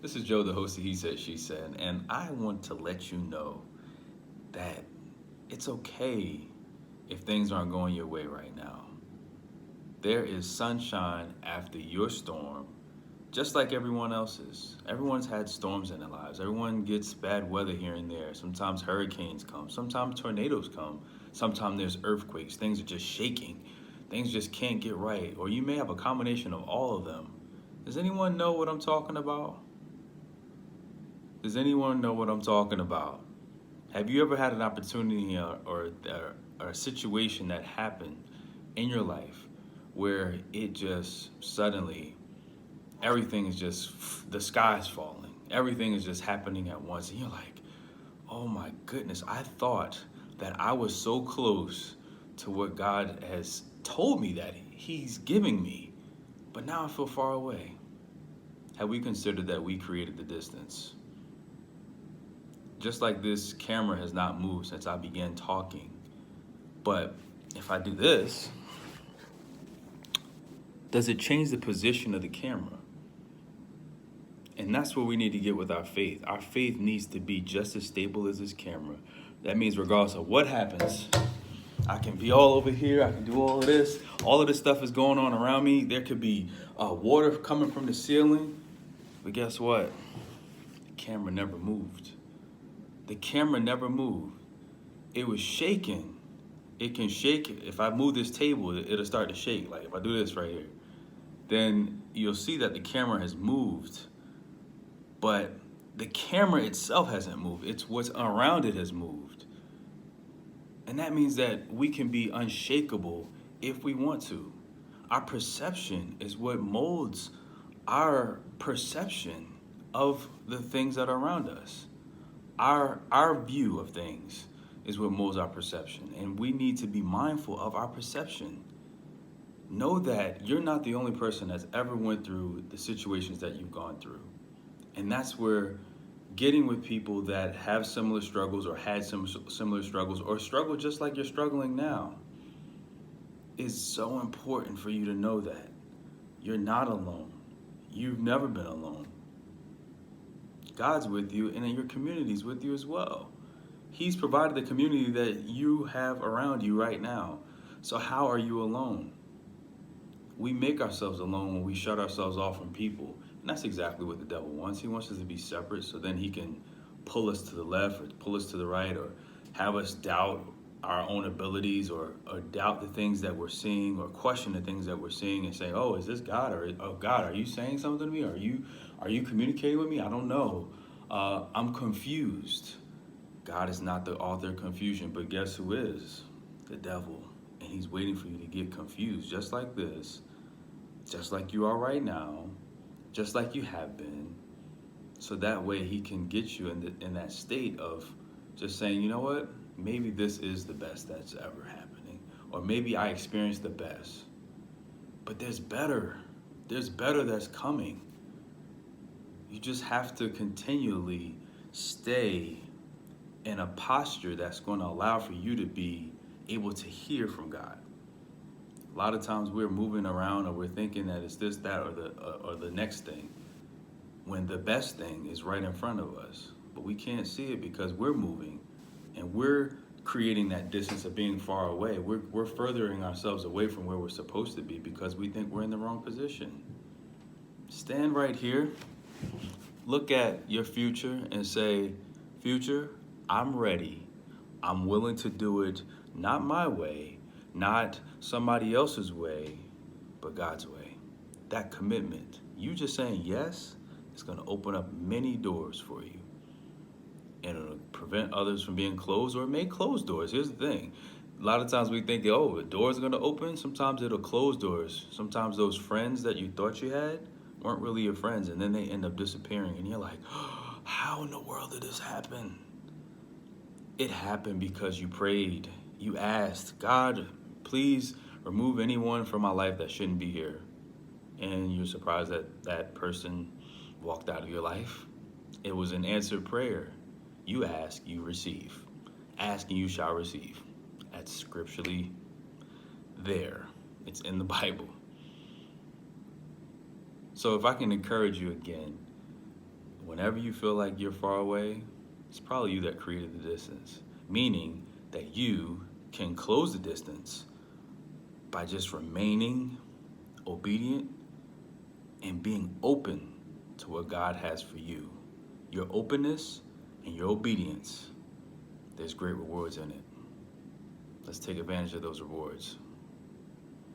This is Joe, the host of He Said, She Said, and I want to let you know that it's okay if things aren't going your way right now. There is sunshine after your storm, just like everyone else's. Everyone's had storms in their lives. Everyone gets bad weather here and there. Sometimes hurricanes come, sometimes tornadoes come, sometimes there's earthquakes. Things are just shaking. Things just can't get right. Or you may have a combination of all of them. Does anyone know what I'm talking about? Does anyone know what I'm talking about? Have you ever had an opportunity or a situation that happened in your life where it just suddenly everything is just the sky's falling, everything is just happening at once, and you're like, oh my goodness, I thought that I was so close to what God has told me that He's giving me, but now I feel far away. Have we considered that we created the distance? Just like this camera has not moved since I began talking. But if I do this, does it change the position of the camera? And that's where we need to get with our faith. Our faith needs to be just as stable as this camera. That means regardless of what happens, I can be all over here, I can do all of this. All of this stuff is going on around me. There could be water coming from the ceiling. But guess what? The camera never moved. The camera never moved. It was shaking. It can shake. If I move this table, it'll start to shake. Like if I do this right here, then you'll see that the camera has moved, but the camera itself hasn't moved. It's what's around it has moved. And that means that we can be unshakable if we want to. Our perception is what molds our perception of the things that are around us. Our view of things is what molds our perception, and we need to be mindful of our perception. Know that you're not the only person that's ever went through the situations that you've gone through. And that's where getting with people that have similar struggles or had some similar struggles or struggle just like you're struggling now is so important for you to know that you're not alone. You've never been alone. God's with you, and then your community's with you as well. He's provided the community that you have around you right now. So how are you alone? We make ourselves alone when we shut ourselves off from people. And that's exactly what the devil wants. He wants us to be separate so then he can pull us to the left or pull us to the right or have us doubt our own abilities or doubt the things that we're seeing or question the things that we're seeing and say, oh, is this God? Or, oh, God, are you saying something to me? Are you communicating with me? I don't know. I'm confused. God is not the author of confusion, but guess who is? The devil. And he's waiting for you to get confused, just like this, just like you are right now, just like you have been. So that way he can get you in that state of just saying, you know what? Maybe this is the best that's ever happening. Or maybe I experienced the best. But there's better. There's better that's coming. You just have to continually stay in a posture that's going to allow for you to be able to hear from God. A lot of times we're moving around or we're thinking that it's this, that, or the next thing, when the best thing is right in front of us. But we can't see it because we're moving and we're creating that distance of being far away. We're furthering ourselves away from where we're supposed to be because we think we're in the wrong position. Stand right here, look at your future and say, future, I'm ready. I'm willing to do it not my way, not somebody else's way, but God's way. That commitment, you just saying yes, is going to open up many doors for you. And it'll prevent others from being closed, or it may close doors. Here's the thing. A lot of times we think, oh, the doors are going to open. Sometimes it'll close doors. Sometimes those friends that you thought you had weren't really your friends, and then they end up disappearing. And you're like, oh, how in the world did this happen? It happened because you prayed. You asked, God, please remove anyone from my life that shouldn't be here. And you're surprised that that person walked out of your life. It was an answered prayer. You ask, you receive. Ask and you shall receive. That's scripturally there. It's in the Bible. So if I can encourage you again, whenever you feel like you're far away, it's probably you that created the distance. Meaning that you can close the distance by just remaining obedient and being open to what God has for you. Your openness and your obedience, there's great rewards in it. Let's take advantage of those rewards.